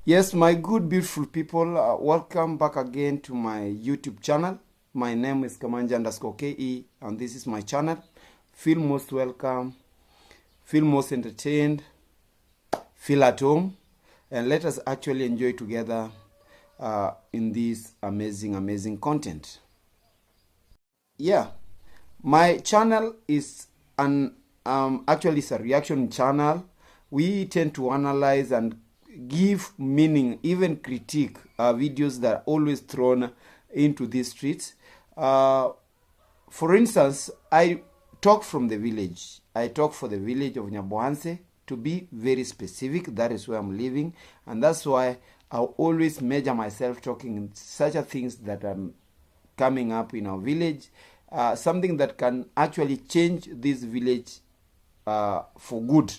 Yes, my good, beautiful people, welcome back again to my YouTube channel. My name is Kamanja_KE, and this is my channel. Feel most welcome, feel most entertained, feel at home, and let us actually enjoy together in this amazing content. Yeah, my channel is actually it's a reaction channel. We tend to analyze and give meaning, even critique videos that are always thrown into these streets. For instance, I talk from the village. I talk for the village of Nyabohanse, to be very specific. That is where I'm living, and that's why I always measure myself talking in such a things that are coming up in our village, something that can actually change this village for good.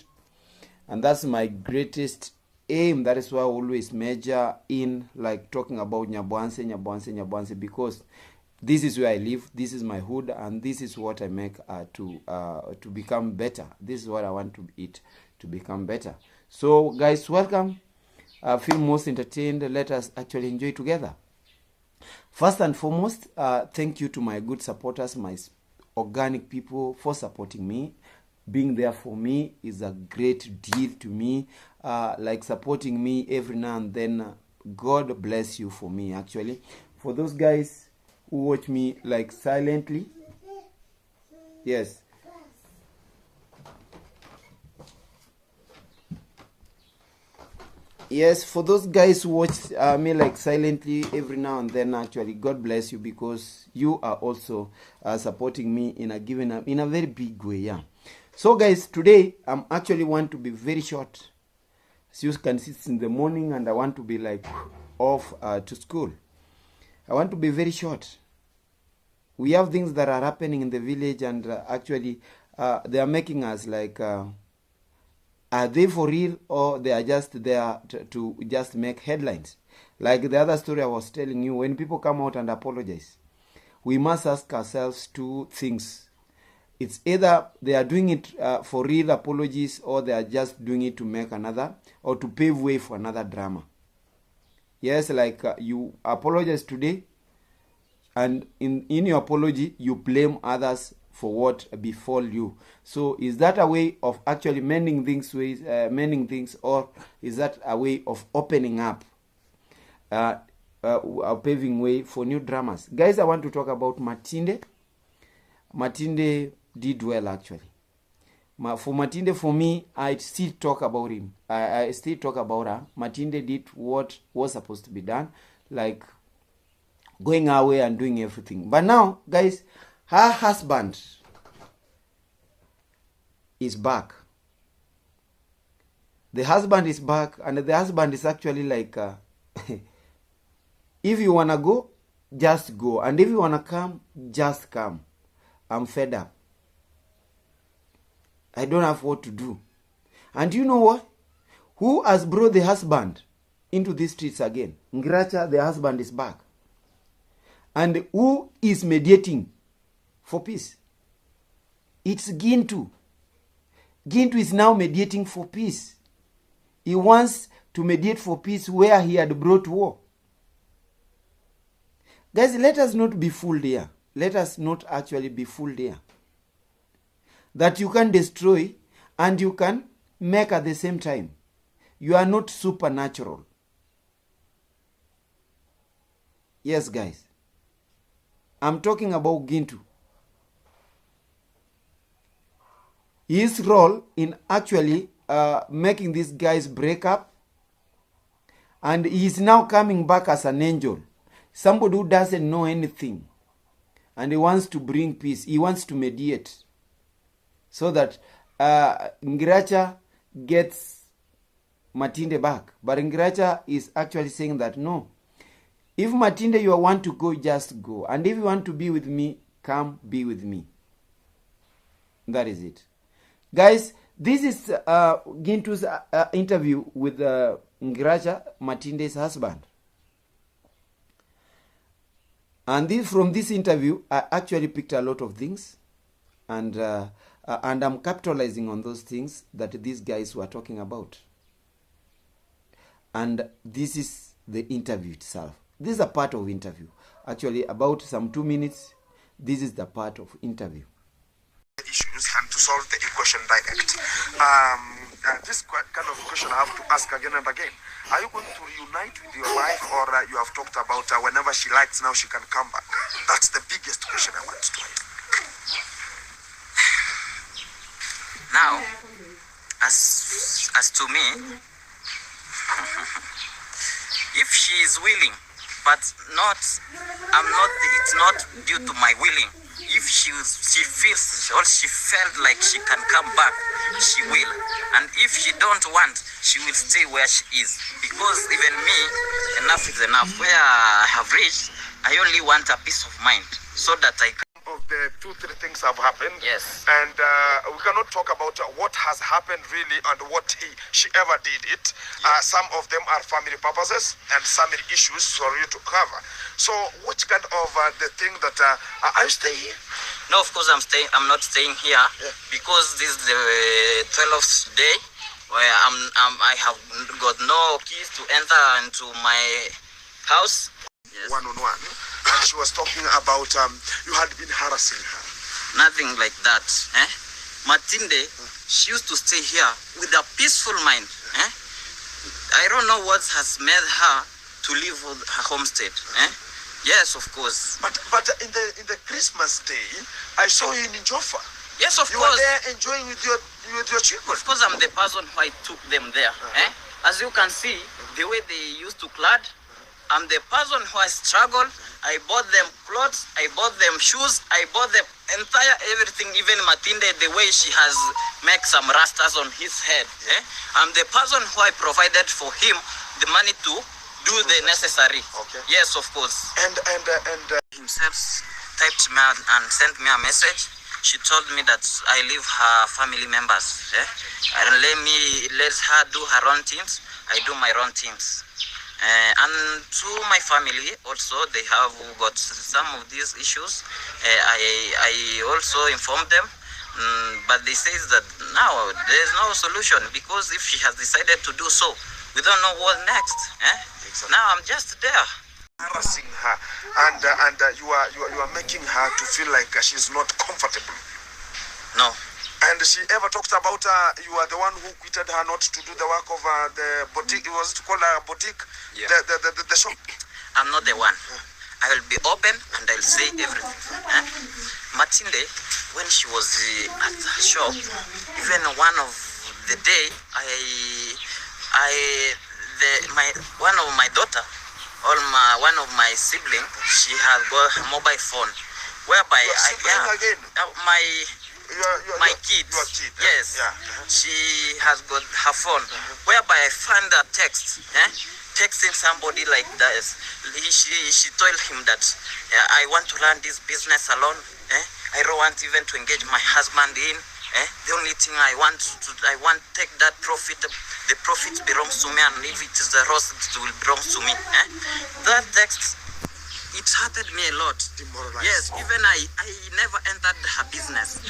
And that's my greatest aim. That is why I always measure in, like, talking about Nyabohanse, because this is where I live, this is my hood, and this is what I make to become better. This is what I want to eat to become better. So guys, welcome. Feel most entertained. Let us actually enjoy together. First and foremost, thank you to my good supporters, my organic people, for supporting me. Being there for me is a great deal to me. Like supporting me every now and then. God bless you for me, actually. For those guys who watch me like silently, yes. Yes, for those guys who watch me like silently every now and then, actually, God bless you, because you are also supporting me in a very big way. Yeah. So guys, today I'm actually want to be very short. As you can see, it's in the morning and I want to be like off to school. I want to be very short. We have things that are happening in the village, and actually they are making us like, are they for real, or they are just there to just make headlines? Like the other story I was telling you, when people come out and apologize, we must ask ourselves two things. It's either they are doing it for real apologies, or they are just doing it to make another, or to pave way for another drama. Yes, like you apologize today, and in your apology, you blame others for what befall you. So is that a way of actually mending things, or is that a way of opening up, paving way for new dramas? Guys, I want to talk about Matinde. Matinde did well, actually. For Matinde, for me, I still talk about him. I still talk about her. Matinde did what was supposed to be done, like going away and doing everything. But now, guys, her husband is back. The husband is back, and the husband is actually like, if you want to go, just go. And if you want to come, just come. I'm fed up. I don't have what to do. And you know what? Who has brought the husband into these streets again? Ngiracha, the husband, is back. And who is mediating for peace? It's Gintu. Gintu is now mediating for peace. He wants to mediate for peace where he had brought war. Guys, let us not be fooled here. Let us not actually be fooled here. That you can destroy and you can make at the same time. You are not supernatural. Yes, guys. I'm talking about Gintu. His role in actually making these guys break up, and he is now coming back as an angel. Somebody who doesn't know anything, and he wants to bring peace. He wants to mediate, so that Ngiracha gets Matinde back. But Ngiracha is actually saying that no. If Matinde, you want to go, just go. And if you want to be with me, come be with me. That is it. Guys, this is Gintu's interview with Ngiracha, Matinde's husband. And from this interview, I actually picked a lot of things. And I'm capitalizing on those things that these guys were talking about. And this is the interview itself. This is a part of interview. Actually, about some 2 minutes, this is the part of interview. Issues and to solve the equation direct. This kind of question I have to ask again and again. Are you going to reunite with your wife, or you have talked about whenever she likes now she can come back? That's the biggest question I want to ask. Now, as to me, if she is willing, but it's not due to my willing. If she feels or she felt like she can come back, she will. And if she don't want, she will stay where she is. Because even me, enough is enough. Where I have reached, I only want a peace of mind so that I can. Of the 2-3 things have happened. Yes. And we cannot talk about what has happened really and what she ever did it. Yes. Some of them are family purposes and family issues for you to cover. So which kind of the thing that are you staying here? No, of course I'm not staying here. Yeah. Because this is the 12th day where I have got no keys to enter into my house. Yes. One-on-one. And she was talking about you had been harassing her. Nothing like that. Matinde, she used to stay here with a peaceful mind. I don't know what has made her to leave her homestead. Yes, of course. But in the Christmas day, I saw you in Joffa. Yes, of course. You were there enjoying with your children. Of course, I'm the person who I took them there. As you can see, the way they used to clad, I'm the person who has struggled. I bought them clothes, I bought them shoes, I bought them entire everything, even Matinde, the way she has make some rastas on his head. I'm the person who I provided for him the money to do the necessary. Okay. Yes, of course. And himself typed me out and sent me a message. She told me that I leave her family members. And let her do her own things. I do my own things. And to my family also, they have got some of these issues. I also informed them, but they say that now there is no solution, because if she has decided to do so, we don't know what next. Exactly. Now I'm just there harassing her, and you are making her to feel like she's not comfortable. No. And she ever talked about you are the one who quitted her not to do the work of the boutique. It was called a boutique. Yeah. The shop. I'm not the one. I will be open and I'll say everything. Matinde, when she was at her shop, even one of the day, one of my daughter, one of my siblings, she has got her mobile phone, whereby my kids. Your kid, yes. Yeah. She has got her phone, whereby I find a text, texting somebody like that. She told him that I want to run this business alone. I don't want even to engage my husband in. The only thing I want take that profit. The profit belongs to me, and if it is the loss, it will belong to me. That text, it hurted me a lot. Demoralized. Yes, even I never entered her business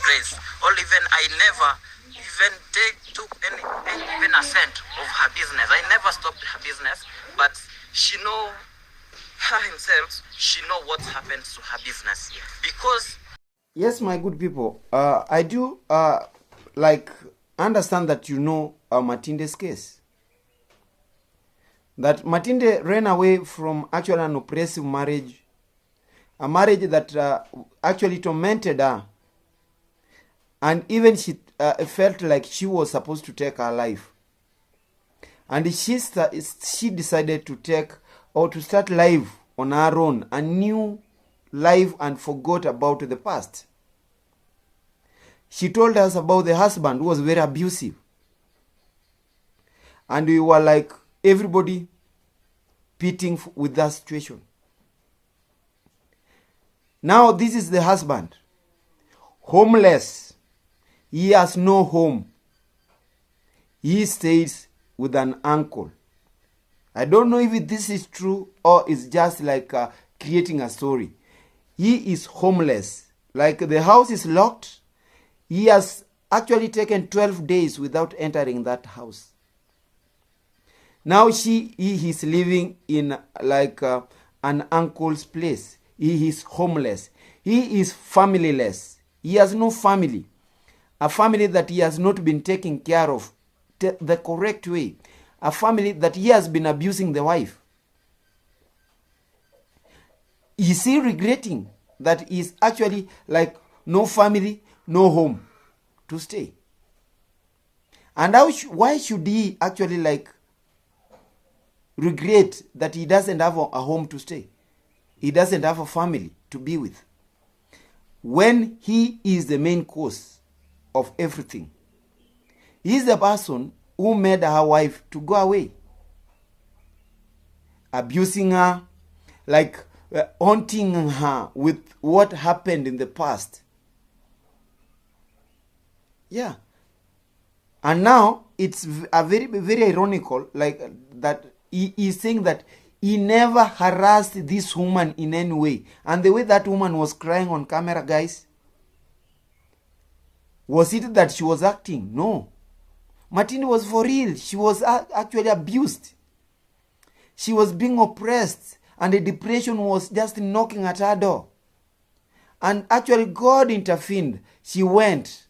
place, or even I never even took even a cent of her business. I never stopped her business, but she know her himself. She know what happens to her business, because. Yes, my good people, I do understand that you know Matinde's case. That Matinde ran away from actually an oppressive marriage, a marriage that actually tormented her, and even she felt like she was supposed to take her life. And she decided to take or to start life on her own, a new life, and forgot about the past. She told us about the husband who was very abusive. And we were like, everybody pitting with that situation. Now this is the husband, homeless. He has no home. He stays with an uncle. I don't know if this is true or it's just like creating a story. He is homeless. Like the house is locked. He has actually taken 12 days without entering that house. Now he is living in like an uncle's place. He is homeless. He is familyless. He has no family. A family that he has not been taking care of the correct way. A family that he has been abusing the wife. Is he regretting that he is actually like no family, no home to stay? And why should he actually like regret that he doesn't have a home to stay? He doesn't have a family to be with, when he is the main cause of everything. He is the person who made her wife to go away, abusing her, like haunting her with what happened in the past. Yeah. And now it's a very, very ironical, like that he is saying that he never harassed this woman in any way. And the way that woman was crying on camera, guys, was it that she was acting? No. Matinde was for real. She was actually abused. She was being oppressed. And the depression was just knocking at her door. And actually God intervened. She went.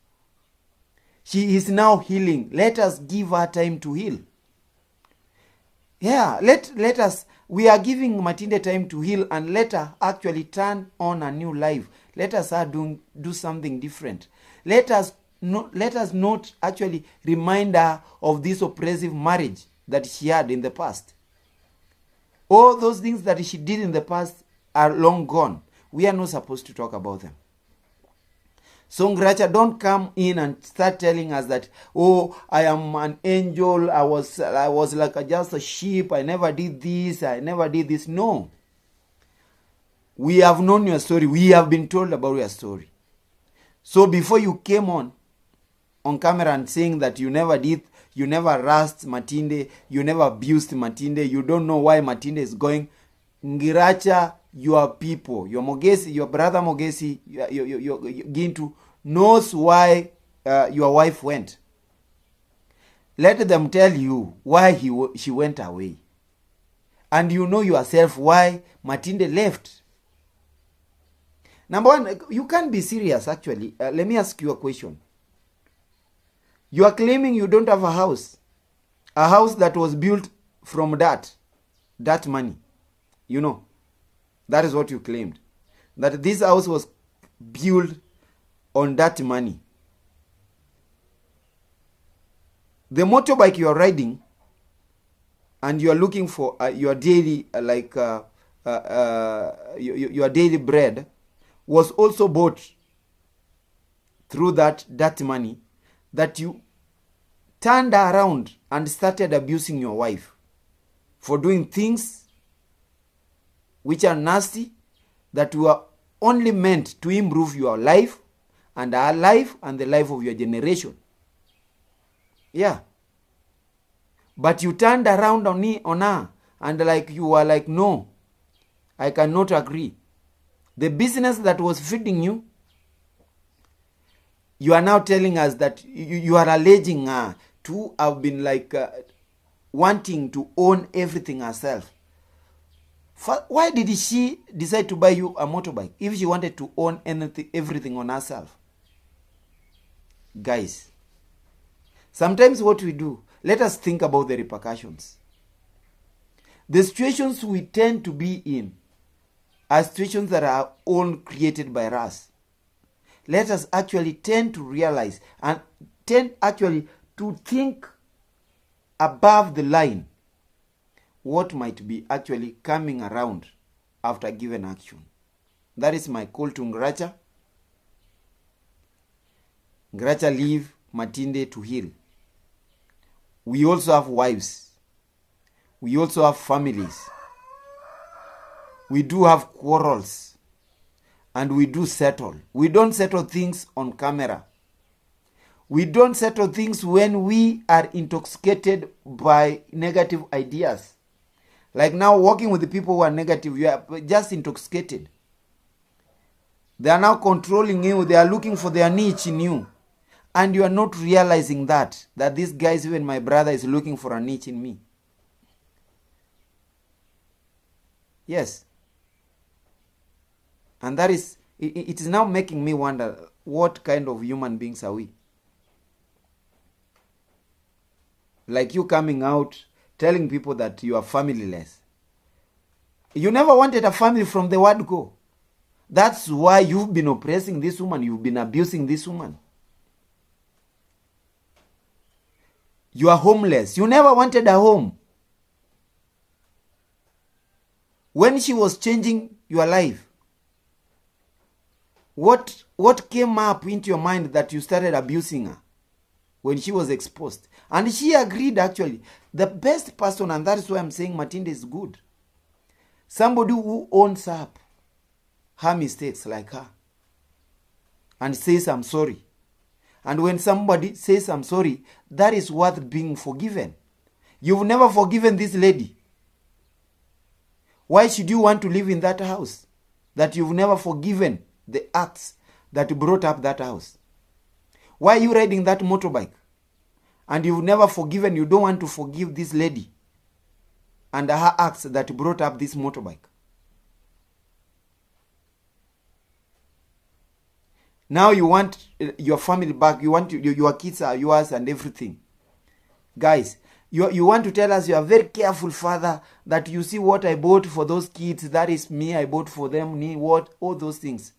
She is now healing. Let us give her time to heal. Yeah, let us. We are giving Matinde time to heal, and let her actually turn on a new life. Let us do something different. Let us not actually remind her of this oppressive marriage that she had in the past. All those things that she did in the past are long gone. We are not supposed to talk about them. So Ngiracha, don't come in and start telling us that, oh, I am an angel, I was like just a sheep, I never did this, I never did this. No. We have known your story. We have been told about your story. So before you came on camera and saying that you never harassed Matinde, you never abused Matinde, you don't know why Matinde is going, Ngiracha, your people, your Mogesi, your brother Mogesi, your Gintu knows why your wife went. Let them tell you why she went away. And you know yourself why Matinde left. Number one, you can't be serious actually. Let me ask you a question. You are claiming you don't have a house that was built from that money. You know. That is what you claimed. That this house was built on that money. The motorbike you are riding and you are looking for your daily, your daily bread was also bought through that money, that you turned around and started abusing your wife for doing things which are nasty, that were only meant to improve your life and our life and the life of your generation. Yeah. But you turned around on her and like you were like, no, I cannot agree. The business that was feeding you, you are now telling us that you are alleging her to have been like wanting to own everything herself. Why did she decide to buy you a motorbike if she wanted to own everything on herself? Guys, sometimes what we do, let us think about the repercussions. The situations we tend to be in are situations that are all created by us. Let us actually tend to realize and tend actually to think above the line what might be actually coming around after given action. That is my call to Ngiracha. Ngiracha, leave Matinde to heal. We also have wives. We also have families. We do have quarrels. And we do settle. We don't settle things on camera. We don't settle things when we are intoxicated by negative ideas. Like now, working with the people who are negative, you are just intoxicated. They are now controlling you. They are looking for their niche in you. And you are not realizing that these guys, even my brother, is looking for a niche in me. Yes. And that is, it is now making me wonder, what kind of human beings are we? Like you coming out telling people that you are familyless. You never wanted a family from the word go. That's why you've been oppressing this woman. You've been abusing this woman. You are homeless. You never wanted a home. When she was changing your life, what came up into your mind that you started abusing her when she was exposed? And she agreed, actually. The best person, and that is why I'm saying Matinde is good. Somebody who owns up her mistakes like her and says, I'm sorry. And when somebody says, I'm sorry, that is worth being forgiven. You've never forgiven this lady. Why should you want to live in that house that you've never forgiven the acts that brought up that house? Why are you riding that motorbike and you've never forgiven, you don't want to forgive this lady and her acts that brought up this motorbike? Now you want your family back, you want your kids are yours and everything. Guys, you want to tell us you are very careful father, that you see what I bought for those kids, that is me, I bought for them, what, all those things.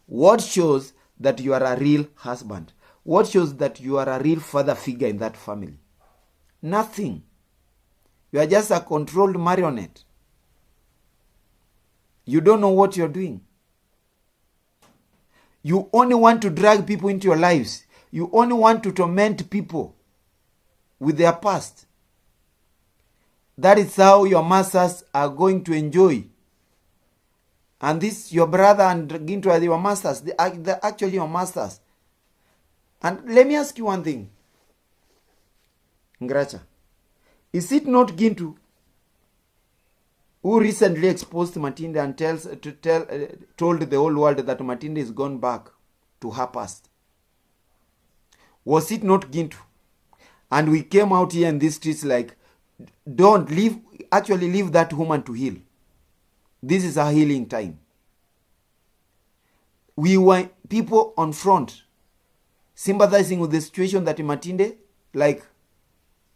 What shows that you are a real husband? What shows that you are a real father figure in that family? Nothing. You are just a controlled marionette. You don't know what you're doing. You only want to drag people into your lives. You only want to torment people with their past. That is how your masters are going to enjoy. And this, your brother and Gintu are your masters. They're actually your masters. And let me ask you one thing. Ngracha, is it not Gintu who recently exposed Matinde and told the whole world that Matinde is gone back to her past? Was it not Gintu? And we came out here in these streets like, don't leave, actually leave that woman to heal. This is a healing time. We were people on front sympathizing with the situation that Matinde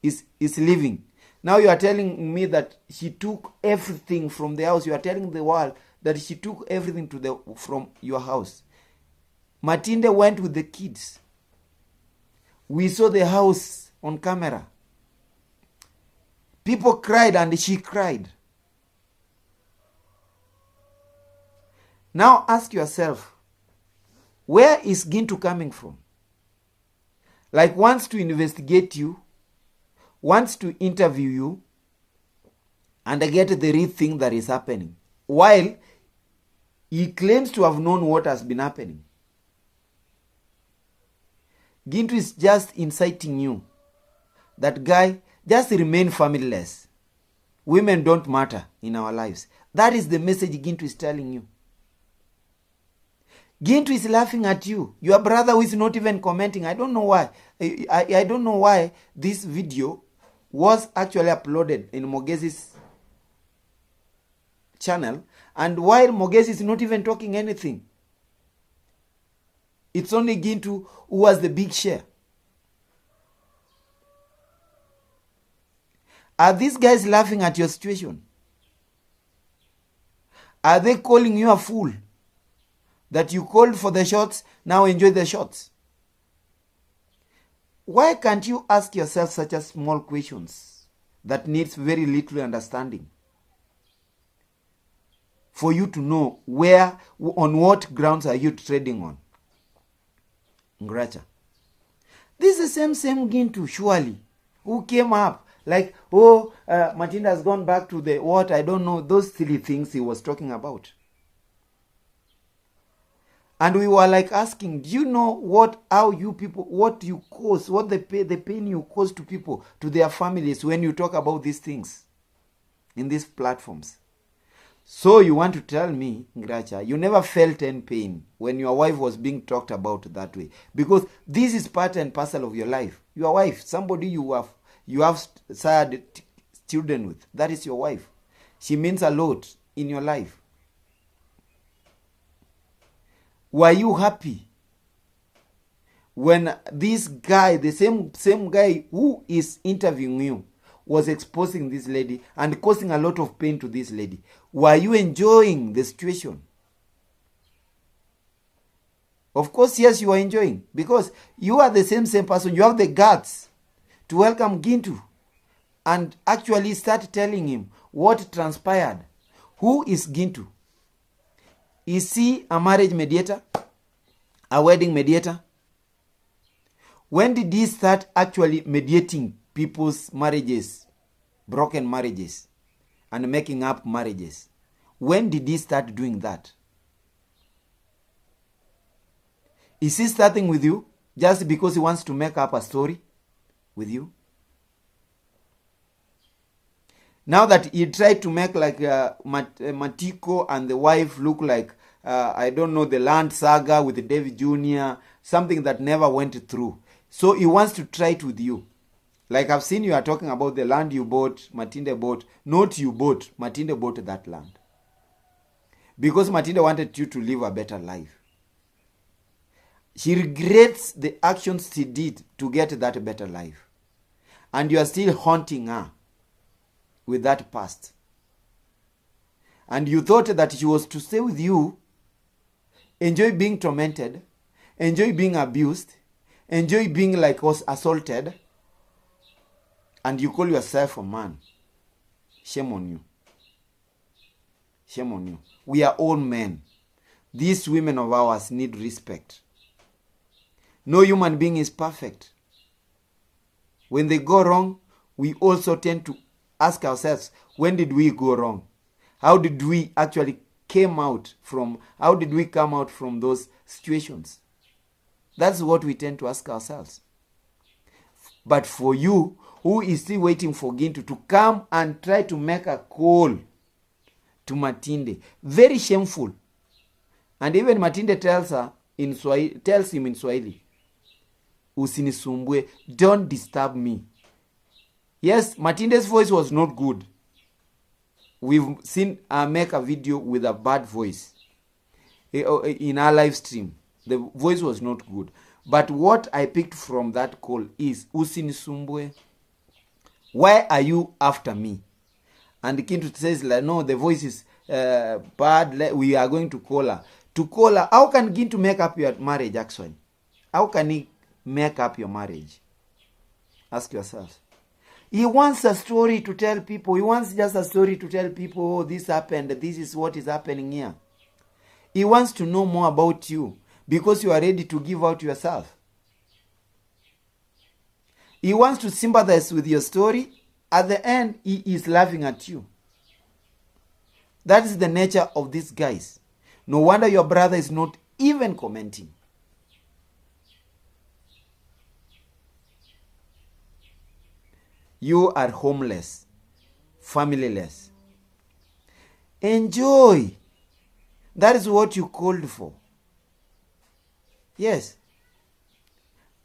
is living. Now you are telling me that she took everything from the house. You are telling the world that she took everything from your house. Matinde went with the kids. We saw the house on camera. People cried and she cried. Now ask yourself, where is Gintu coming from? Like, wants to investigate you, wants to interview you, and get the real thing that is happening, while he claims to have known what has been happening. Gintu is just inciting you. That guy, just remain familyless. Women don't matter in our lives. That is the message Gintu is telling you. Gintu is laughing at you. Your brother who is not even commenting. I don't know why. I don't know why this video was actually uploaded in Mogezi's channel, and while Mogezi is not even talking anything. It's only Gintu who has the big share. Are these guys laughing at your situation? Are they calling you a fool? That you called for the shots, now enjoy the shots. Why can't you ask yourself such a small questions that needs very little understanding? For you to know on what grounds are you trading on? Ngracha. This is the same Gintu, surely, who came up like, Matinde has gone back to the what, I don't know, those silly things he was talking about. And we were like asking, do you know how you people, what you cause, what the pain you cause to people, to their families when you talk about these things in these platforms? So you want to tell me, Ngracha, you never felt any pain when your wife was being talked about that way? Because this is part and parcel of your life. Your wife, somebody you have sad children with, that is your wife. She means a lot in your life. Were you happy when this guy, the same guy who is interviewing you, was exposing this lady and causing a lot of pain to this lady? Were you enjoying the situation? Of course, yes, you are enjoying, because you are the same person. You have the guts to welcome Gintu and actually start telling him what transpired. Who is Gintu? Is he a marriage mediator? A wedding mediator? When did he start actually mediating people's marriages, broken marriages, and making up marriages? When did he start doing that? Is he starting with you just because he wants to make up a story with you? Now that he tried to make like Matiko and the wife look like, I don't know, the land saga with David Jr., something that never went through. So he wants to try it with you. Like I've seen you are talking about the land you bought, Matinde bought. Not you bought, Matinde bought that land. Because Matinde wanted you to live a better life. She regrets the actions she did to get that better life. And you are still haunting her with that past. And you thought that she was to stay with you, enjoy being tormented, enjoy being abused, enjoy being like us assaulted, and you call yourself a man. Shame on you. Shame on you. We are all men. These women of ours need respect. No human being is perfect. When they go wrong, we also tend to ask ourselves, when did we go wrong? How did we actually come out from those situations? That's what we tend to ask ourselves. But for you, who is still waiting for Gintu to come and try to make a call to Matinde, very shameful. And even Matinde tells him in Swahili, usinisumbue, don't disturb me. Yes, Matinde's voice was not good. We've seen her make a video with a bad voice in our live stream. The voice was not good. But what I picked from that call is, usinisumbue, why are you after me? And Gintu says, like, no, the voice is bad. We are going to call her. To call her, how can Gintu make up your marriage actually? How can he make up your marriage? Ask yourself. He wants a story to tell people. He wants just a story to tell people, oh, this happened. This is what is happening here. He wants to know more about you because you are ready to give out yourself. He wants to sympathize with your story. At the end, he is laughing at you. That is the nature of these guys. No wonder your brother is not even commenting. You are homeless, familyless. Enjoy. That is what you called for. Yes.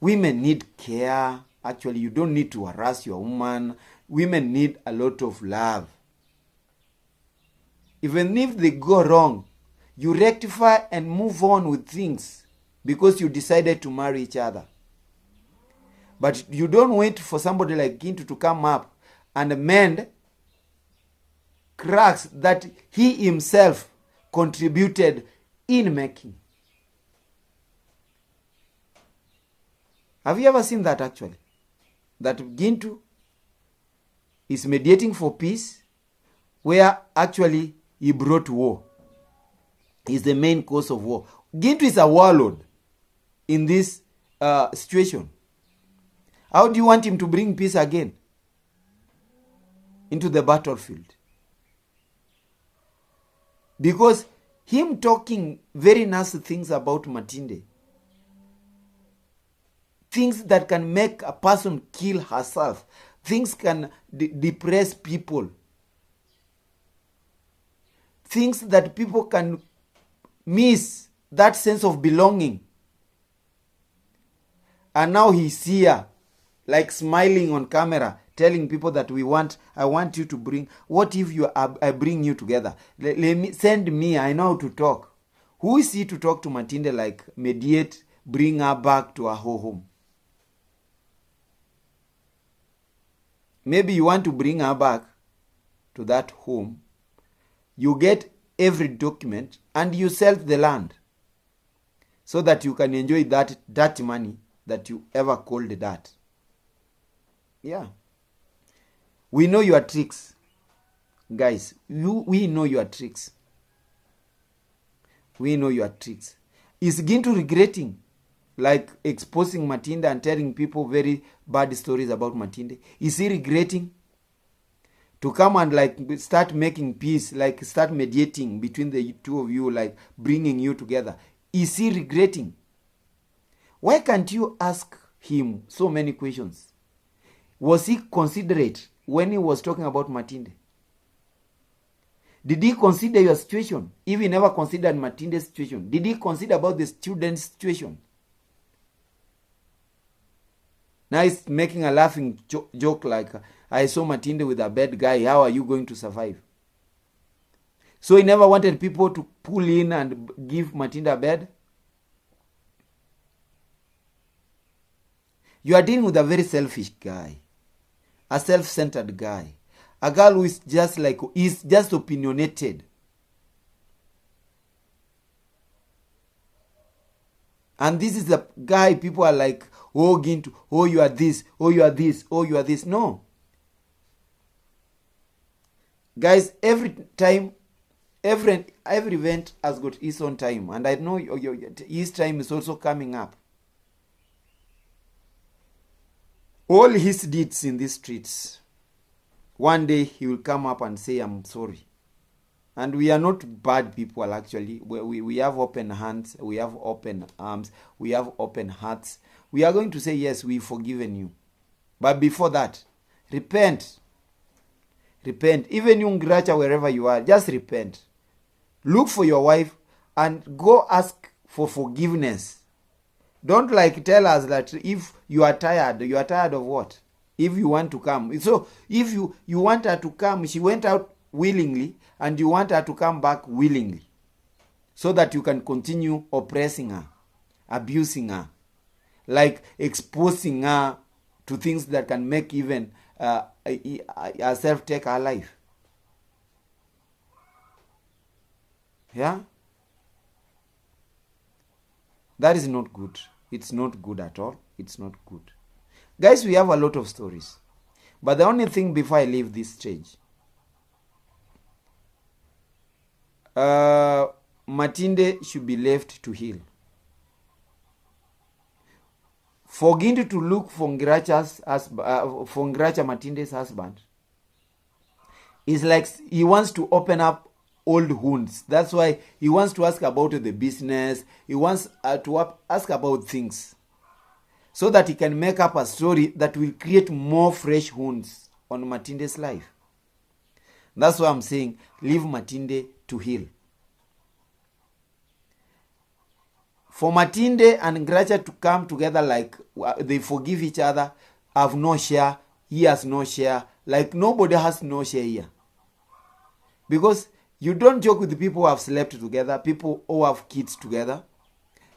Women need care. Actually, you don't need to harass your woman. Women need a lot of love. Even if they go wrong, you rectify and move on with things because you decided to marry each other. But you don't wait for somebody like Gintu to come up and mend cracks that he himself contributed in making. Have you ever seen that actually? That Gintu is mediating for peace where actually he brought war. He's the main cause of war. Gintu is a warlord in this situation. How do you want him to bring peace again into the battlefield? Because him talking very nasty things about Matinde, things that can make a person kill herself, things can depress people, things that people can miss that sense of belonging. And now he's here, like smiling on camera, telling people that I want you to bring. What if I bring you together? Send me. I know how to talk. Who is he to talk to Matinde like mediate, bring her back to her home? Maybe you want to bring her back to that home. You get every document and you sell the land so that you can enjoy that money that you ever called that. Yeah. We know your tricks. Guys, we know your tricks. We know your tricks. Is Gintu regretting like exposing Matinde and telling people very bad stories about Matinde? Is he regretting to come and like start making peace, like start mediating between the two of you, like bringing you together? Is he regretting? Why can't you ask him so many questions? Was he considerate when he was talking about Matinde? Did he consider your situation? If he never considered Matinde's situation, did he consider about the student's situation? Now he's making a laughing joke like, I saw Matinde with a bad guy. How are you going to survive? So he never wanted people to pull in and give Matinde a bed. You are dealing with a very selfish guy. A self-centered guy. A girl who is just opinionated. And this is the guy people are like, oh Gintu, oh you are this, oh you are this, oh you are this. No. Guys, every event has got its own time. And I know his time is also coming up. All his deeds in these streets, one day he will come up and say, I'm sorry. And we are not bad people, actually. We have open hands, we have open arms, we have open hearts. We are going to say, yes, we've forgiven you. But before that, repent. Repent. Even you, Gracha, wherever you are, just repent. Look for your wife and go ask for forgiveness. Don't like tell us that if you are tired of what? If you want to come. So if you want her to come, she went out willingly and you want her to come back willingly. So that you can continue oppressing her, abusing her, like exposing her to things that can make even herself take her life. Yeah? That is not good. It's not good at all. It's not good. Guys, we have a lot of stories. But the only thing before I leave this stage, Matinde should be left to heal. For Gintu to look for Gracha Matinde's husband, is like he wants to open up old wounds. That's why he wants to ask about the business. He wants to ask about things. So that he can make up a story that will create more fresh wounds on Matinde's life. That's why I'm saying, leave Matinde to heal. For Matinde and Gracha to come together like they forgive each other, have no share, he has no share, like nobody has no share here. Because you don't joke with the people who have slept together, people who have kids together.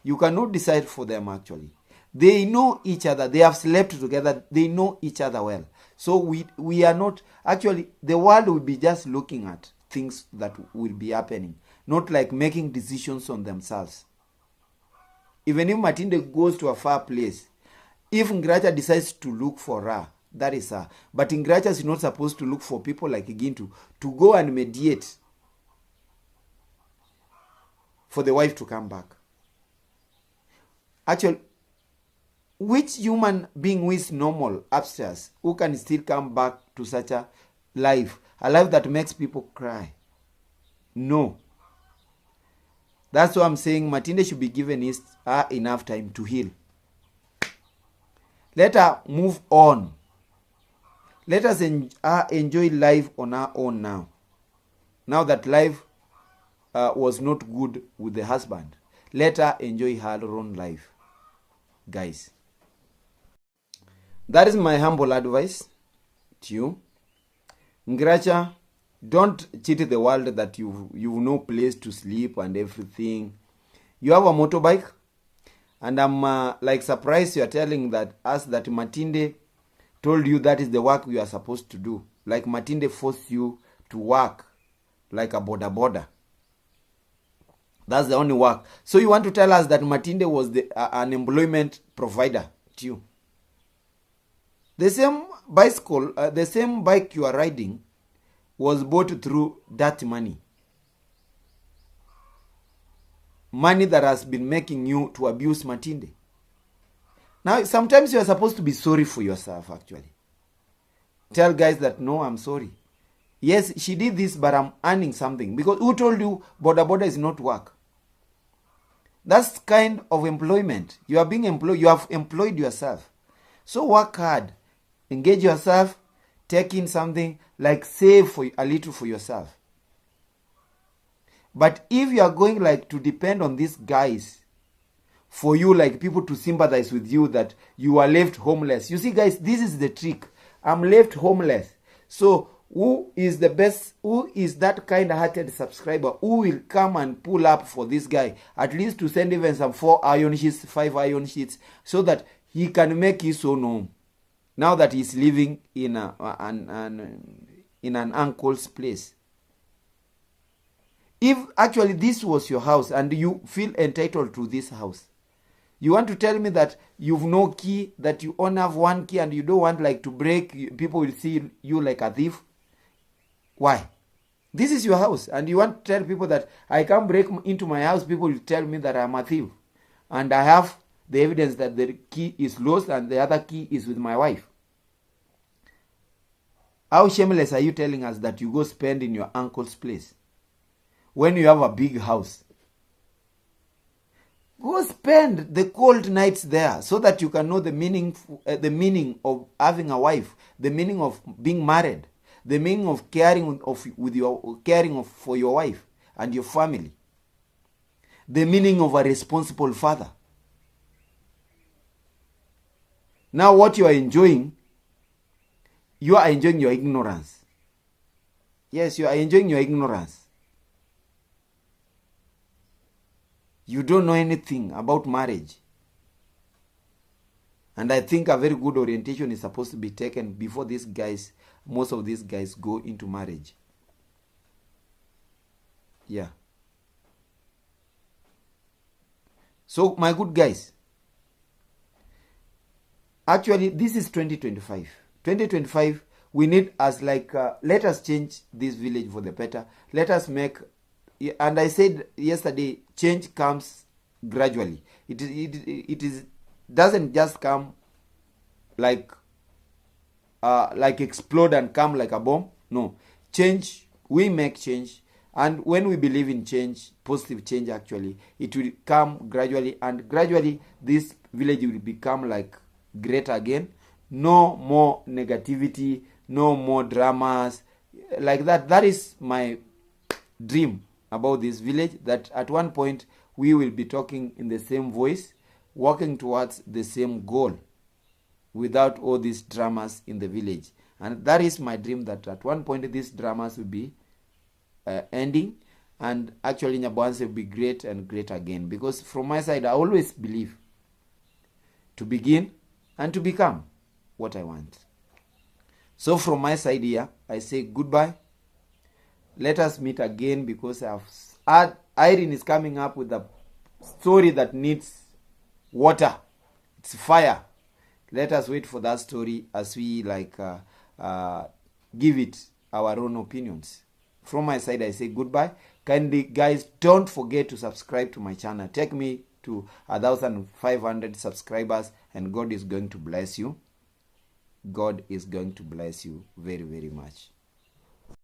You cannot decide for them actually. They know each other. They have slept together. They know each other well. So we are not, actually, the world will be just looking at things that will be happening. Not like making decisions on themselves. Even if Matinde goes to a far place, if Gracha decides to look for her, that is her. But Gracha is not supposed to look for people like Gintu to go and mediate for the wife to come back. Actually, which human being who is normal upstairs, who can still come back to such a life that makes people cry? No. That's why I'm saying Matinde should be given enough time to heal. Let her move on. Let us enjoy life on our own now. Now that life was not good with the husband, let her enjoy her own life. Guys, that is my humble advice. to you. Ngracha, don't cheat the world that you've no place to sleep and everything. You have a motorbike, and I'm like surprised you are telling us that Matinde told you that is the work you are supposed to do. Like Matinde forced you to work like a border. That's the only work. So you want to tell us that Matinde was an employment provider to you. The same bicycle, the same bike you are riding was bought through dirty money. Money that has been making you to abuse Matinde. Now, sometimes you are supposed to be sorry for yourself, actually. Tell guys that, no, I'm sorry. Yes, she did this, but I'm earning something. Because who told you border is not work? That's kind of employment. You are being employed. You have employed yourself. So work hard. Engage yourself. Take in something, like save for a little for yourself. But if you are going like to depend on these guys for you, like people to sympathize with you that you are left homeless. You see, guys, this is the trick. I'm left homeless. So who is the best, who is that kind-hearted subscriber who will come and pull up for this guy, at least to send even some 4 iron sheets, 5 iron sheets, so that he can make his own home. Now that he's living in an uncle's place. If actually this was your house and you feel entitled to this house, you want to tell me that you've no key, that you only have one key and you don't want like to break, people will see you like a thief? Why? This is your house and you want to tell people that I can't break into my house, people will tell me that I'm a thief. And I have the evidence that the key is lost and the other key is with my wife. How shameless are you telling us that you go spend in your uncle's place when you have a big house? Go spend the cold nights there so that you can know the meaning of having a wife, the meaning of being married, the meaning of caring for your wife and your family, the meaning of a responsible father. Now what you are enjoying your ignorance. Yes, you are enjoying your ignorance. You don't know anything about marriage. And I think a very good orientation is supposed to be taken before most of these guys go into marriage. Yeah. So, my good guys, actually, this is 2025. 2025, we need as like, let us change this village for the better. Let us make, and I said yesterday, change comes gradually. It doesn't just come like explode and come like a bomb. No, change, we make change. And when we believe in change, positive change actually, it will come gradually, and gradually this village will become like great again. No more negativity, no more dramas like that. That is my dream about this village, that at one point we will be talking in the same voice, working towards the same goal without all these dramas in the village. And that is my dream, that at one point these dramas will be ending, and actually Nyabohanse will be great and great again. Because from my side, I always believe to begin and to become what I want. So from my side here, I say goodbye. Let us meet again, because Irene is coming up with a story that needs water. It's fire. Let us wait for that story as we give it our own opinions. From my side, I say goodbye. Kindly, guys, don't forget to subscribe to my channel. Take me to 1,500 subscribers, and God is going to bless you. God is going to bless you very, very much.